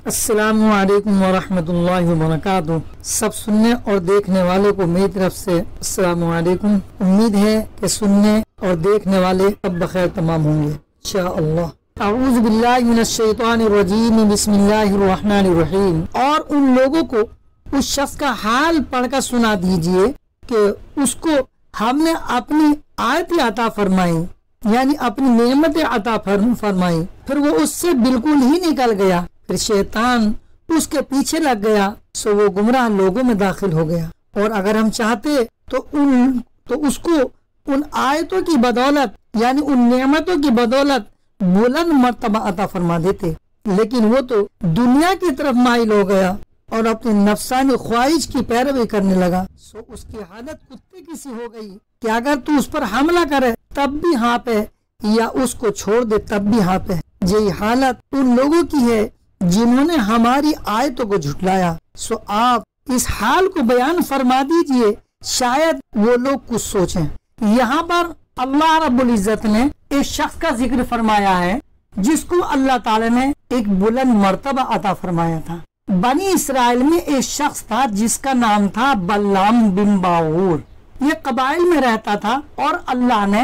السلام علیکم ورحمۃ اللہ وبرکاتہ۔ سب سننے اور دیکھنے والوں کو میری طرف سے السلام علیکم۔ امید ہے کہ سننے اور دیکھنے والے سب بخیر تمام ہوں گے انشاءاللہ۔ اعوذ باللہ من الشیطان الرجیم، بسم اللہ الرحمن الرحیم۔ اور ان لوگوں کو اس شخص کا حال پڑھ کر سنا دیجئے کہ اس کو ہم نے اپنی آیت عطا فرمائی، یعنی اپنی نعمت عطا فرمائی، پھر وہ اس سے بالکل ہی نکل گیا، پھر شیطان اس کے پیچھے لگ گیا، سو وہ گمراہ لوگوں میں داخل ہو گیا۔ اور اگر ہم چاہتے تو اس کو ان آیتوں کی بدولت، یعنی ان نعمتوں کی بدولت بلند مرتبہ عطا فرما دیتے، لیکن وہ تو دنیا کی طرف مائل ہو گیا اور اپنی نفسانی خواہش کی پیروی کرنے لگا، سو اس کی حالت کتے کی سی ہو گئی کہ اگر تو اس پر حملہ کرے تب بھی ہانپے یا اس کو چھوڑ دے تب بھی ہانپے۔ یہی حالت ان لوگوں کی ہے جنہوں نے ہماری آیتوں کو جھٹلایا، سو آپ اس حال کو بیان فرما دیجئے، شاید وہ لوگ کچھ سوچیں۔ یہاں پر اللہ رب العزت نے ایک شخص کا ذکر فرمایا ہے جس کو اللہ تعالی نے ایک بلند مرتبہ عطا فرمایا تھا۔ بنی اسرائیل میں ایک شخص تھا جس کا نام تھا بلعام بن باعور۔ یہ قبائل میں رہتا تھا اور اللہ نے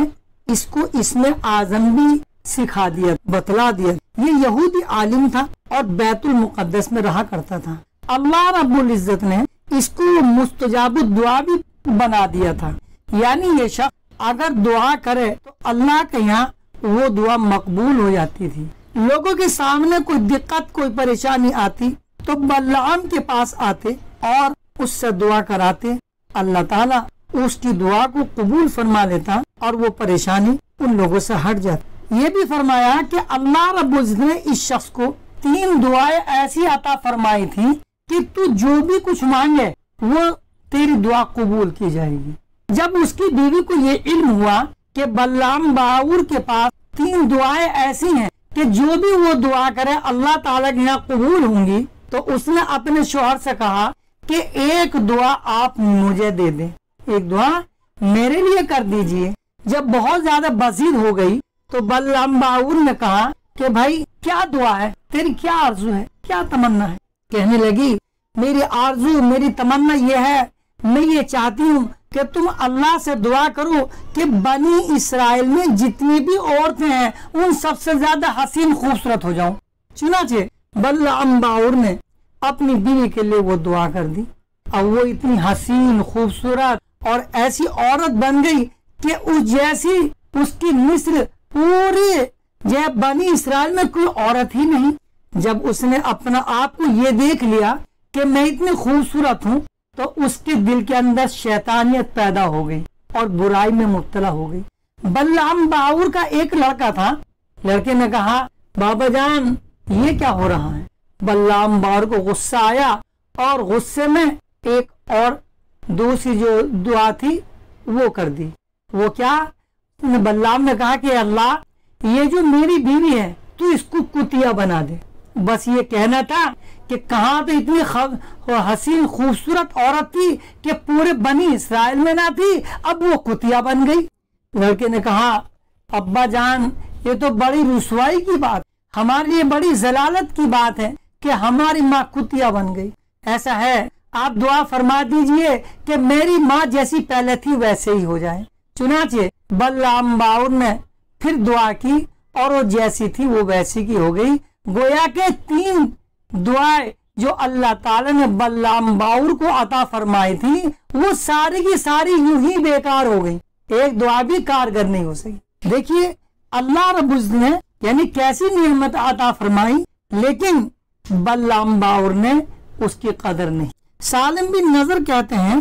اس کو اسم اعظم بھی سکھا دیا، بتلا دیا۔ یہ یہودی عالم تھا اور بیت المقدس میں رہا کرتا تھا۔ اللہ رب العزت نے اس کو مستجاب الدعا بھی بنا دیا تھا، یعنی یہ شخص اگر دعا کرے تو اللہ کے یہاں وہ دعا مقبول ہو جاتی تھی۔ لوگوں کے سامنے کوئی دقت، کوئی پریشانی آتی تو بلعام کے پاس آتے اور اس سے دعا کراتے، اللہ تعالیٰ اس کی دعا کو قبول فرما لیتا اور وہ پریشانی ان لوگوں سے ہٹ جاتی۔ یہ بھی فرمایا کہ اللہ رب العزت نے اس شخص کو 3 دعائیں ایسی عطا فرمائی تھی کہ تو جو بھی کچھ مانگے وہ تیری دعا قبول کی جائے گی۔ جب اس کی بیوی کو یہ علم ہوا کہ بلعام باعور کے پاس 3 دعائیں ایسی ہیں کہ جو بھی وہ دعا کرے اللہ تعالیٰ کے یہاں قبول ہوں گی، تو اس نے اپنے شوہر سے کہا کہ ایک دعا آپ مجھے دے دیں، ایک دعا میرے لیے کر دیجئے۔ جب بہت زیادہ بزید ہو گئی تو بلعام باعور نے کہا کہ بھائی کیا دعا ہے، تیری کیا آرزو ہے، کیا تمنا ہے؟ کہنے لگی میری آرزو، میری تمنا یہ ہے، میں یہ چاہتی ہوں کہ تم اللہ سے دعا کرو کہ بنی اسرائیل میں جتنی بھی عورتیں ہیں ان سب سے زیادہ حسین خوبصورت ہو جاؤں۔ چنانچہ بلعام باعور نے اپنی بیوی کے لیے وہ دعا کر دی اور وہ اتنی حسین خوبصورت اور ایسی عورت بن گئی کہ اس جیسی اس کی مثل پوری بنی اسرائیل میں کوئی عورت ہی نہیں۔ جب اس نے اپنا آپ کو یہ دیکھ لیا کہ میں اتنی خوبصورت ہوں تو اس کے دل کے اندر شیطانیت پیدا ہو گئی اور برائی میں مبتلا ہو گئی۔ بلعام باعور کا ایک لڑکا تھا، لڑکے نے کہا بابا جان یہ کیا ہو رہا ہے؟ بلعام باعور کو غصہ آیا اور غصے میں ایک اور دوسری جو دعا تھی وہ کر دی۔ وہ کیا؟ بلعام نے کہا کہ اللہ یہ جو میری بیوی ہے تو اس کو کتیا بنا دے۔ بس یہ کہنا تھا کہ کہاں تو اتنی حسین خوبصورت عورت تھی کہ پورے بنی اسرائیل میں نہ تھی، اب وہ کتیا بن گئی۔ لڑکے نے کہا ابا جان یہ تو بڑی رسوائی کی بات، ہمارے لیے بڑی ضلالت کی بات ہے کہ ہماری ماں کتیا بن گئی۔ ایسا ہے آپ دعا فرما دیجئے کہ میری ماں جیسی پہلے تھی ویسے ہی ہو جائے۔ چنانچہ بلعام باعور نے پھر دعا کی اور وہ جیسی تھی وہ ویسی کی ہو گئی۔ گویا کہ 3 دعائیں جو اللہ تعالی نے بلعام باعور کو عطا فرمائی تھی وہ ساری کی ساری یوں ہی بیکار ہو گئی، ایک دعا بھی کارگر نہیں ہو سکی۔ دیکھیے اللہ رب العزت نے یعنی کیسی نعمت عطا فرمائی، لیکن بلعام باعور نے اس کی قدر نہیں۔ سالم بن نضر کہتے ہیں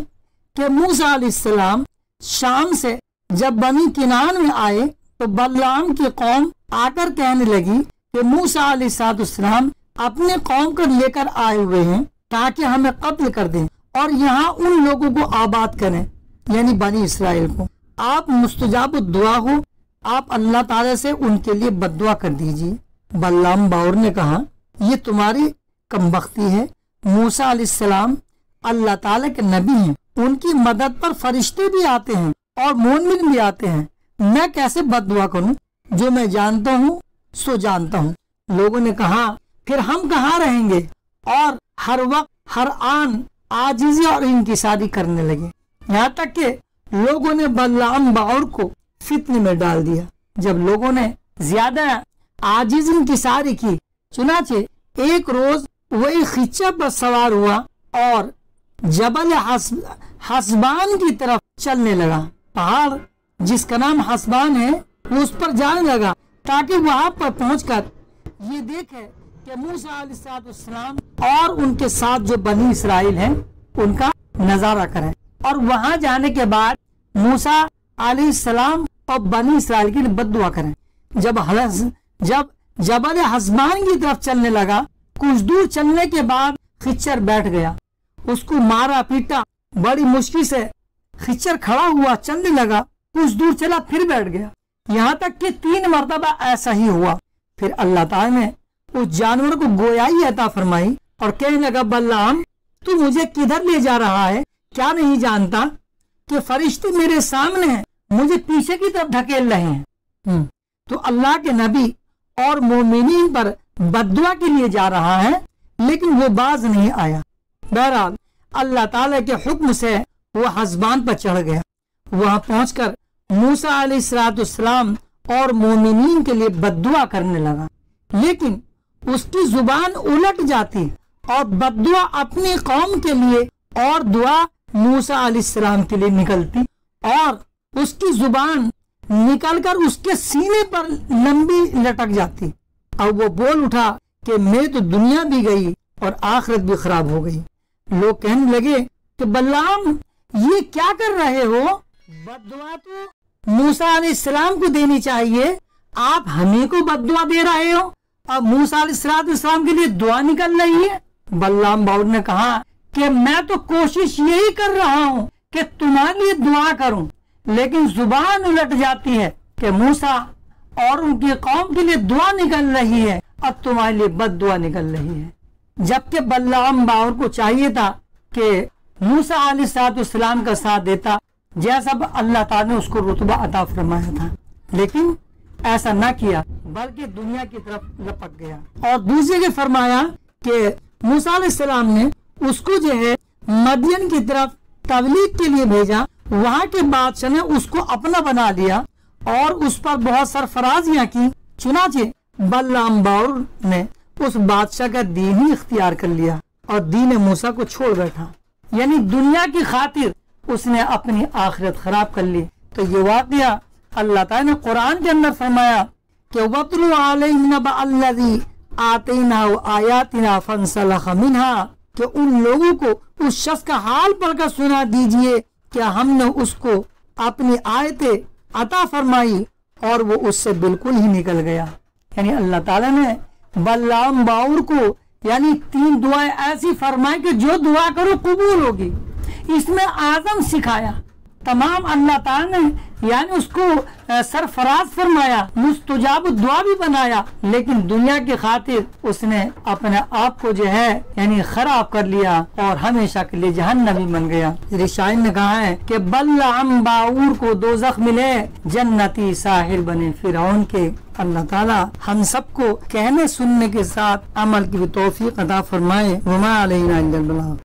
کہ موسیٰ علیہ السلام شام سے جب بنی کنعان میں آئے تو بلعام کی قوم آ کر کہنے لگی کہ موسیٰ علیہ السلام اپنے قوم کو لے کر آئے ہوئے ہیں تاکہ ہمیں قتل کر دیں اور یہاں ان لوگوں کو آباد کریں، یعنی بنی اسرائیل کو۔ آپ مستجاب الدعا ہو، آپ اللہ تعالی سے ان کے لیے بد دعا کر دیجیے۔ بلعام باعور نے کہا یہ تمہاری کمبختی ہے، موسیٰ علیہ السلام اللہ تعالی کے نبی ہیں، ان کی مدد پر فرشتے بھی آتے ہیں اور مومن بھی آتے ہیں، میں کیسے بد دعا کروں؟ جو میں جانتا ہوں سو جانتا ہوں۔ لوگوں نے کہا پھر ہم کہاں رہیں گے، اور ہر وقت ہر آن عاجزی اور انکساری کرنے لگے، یہاں تک کہ لوگوں نے بلعام باور کو فتنے میں ڈال دیا۔ جب لوگوں نے زیادہ عاجز انکساری کی، چنانچہ ایک روز وہ ایک خچر پر سوار ہوا اور جبل حسبان کی طرف چلنے لگا۔ پہاڑ جس کا نام حسبان ہے وہ اس پر جانے لگا تاکہ وہاں پر پہنچ کر یہ دیکھے کہ موسیٰ علیہ السلام اور ان کے ساتھ جو بنی اسرائیل ہیں ان کا نظارہ کریں، اور وہاں جانے کے بعد موسیٰ علیہ السلام اور بنی اسرائیل کے لیے بد دعا کریں۔ جب جبل حسبان کی طرف چلنے لگا، کچھ دور چلنے کے بعد خچر بیٹھ گیا، اس کو مارا پیٹا، بڑی مشکل سے خچر کھڑا ہوا، چلنے لگا، کچھ دور چلا پھر بیٹھ گیا، یہاں تک کہ 3 مرتبہ ایسا ہی ہوا۔ پھر اللہ تعالی نے اس جانور کو گویائی عطا فرمائی اور کہنے لگا بلعام تو مجھے کدھر لے جا رہا ہے، کیا نہیں جانتا کہ فرشتے میرے سامنے ہیں، مجھے پیچھے کی طرف دھکیل رہے ہیں۔ تو اللہ کے نبی اور مومنین پر بددعا کے لیے جا رہا ہے لیکن وہ باز نہیں آیا۔ بہرحال اللہ تعالی کے حکم سے وہ حسبان پر چڑھ گیا، وہاں پہنچ کر موسیٰ علیہ السلام اور مومنین کے لیے بددعا کرنے لگا، لیکن اس کی زبان الٹ جاتی اور بددعا اپنی قوم کے لیے اور دعا موسیٰ علیہ السلام کے لیے نکلتی، اور اس کی زبان نکل کر اس کے سینے پر لمبی لٹک جاتی، اور وہ بول اٹھا کہ میری تو دنیا بھی گئی اور آخرت بھی خراب ہو گئی۔ لوگ کہنے لگے کہ بلعام یہ کیا کر رہے ہو، بددعا تو موسیٰ علیہ السلام کو دینی چاہیے، آپ ہمیں کو بددعا دے رہے ہو، اب موسیٰ علیہ السلام کے لیے دعا نکل رہی ہے۔ بلعام باور نے کہا کہ میں تو کوشش یہی کر رہا ہوں کہ تمہارے لیے دعا کروں، لیکن زبان الٹ جاتی ہے کہ موسیٰ اور ان کی قوم کے لیے دعا نکل رہی ہے اور تمہارے لیے بد دعا نکل رہی ہے۔ جبکہ بلعام باور کو چاہیے تھا کہ موسیٰ علیہ السلام کا ساتھ دیتا، جیسا اللہ تعالیٰ نے اس کو رتبہ عطا فرمایا تھا، لیکن ایسا نہ کیا بلکہ دنیا کی طرف لپک گیا۔ اور دوسرے کے فرمایا کہ موسیٰ علیہ السلام نے اس کو جو ہے مدین کی طرف تبلیغ کے لیے بھیجا، وہاں کے بادشاہ نے اس کو اپنا بنا لیا اور اس پر بہت سرفرازیاں کی، چنانچہ بلعام باور نے اس بادشاہ کا دین ہی اختیار کر لیا اور دین موسیٰ کو چھوڑ بیٹھا، یعنی دنیا کی خاطر اس نے اپنی آخرت خراب کر لی۔ تو یہ واقعہ اللہ تعالیٰ نے قرآن کے اندر فرمایا کہ وَاتْلُ عَلَيْهِمْ نَبَأَ الَّذِي آتَيْنَاهُ آيَاتِنَا فَانسَلَخَ مِنْهَا، کہ ان لوگوں کو اس شخص کا حال پڑھ کر سنا دیجئے کہ ہم نے اس کو اپنی آیتیں عطا فرمائی اور وہ اس سے بالکل ہی نکل گیا۔ یعنی اللہ تعالیٰ نے بلعام باور کو یعنی 3 دعائیں ایسی فرمائی کہ جو دعا کرو قبول ہوگی، اس میں اعظم سکھایا، تمام اللہ تعالیٰ نے یعنی اس کو سرفراز فرمایا، مستجاب الدعا بھی بنایا، لیکن دنیا کی خاطر اس نے اپنے آپ کو جو ہے یعنی خراب کر لیا اور ہمیشہ کے لیے جہنمی بن گیا۔ شاعر نے کہا ہے کہ بلعام باور کو دوزخ ملے، جنتی ساحر بنے فرعون کے۔ اللہ تعالیٰ ہم سب کو کہنے سننے کے ساتھ عمل کی بھی توفیق عطا فرمائے۔ وما علینا الا البلاغ۔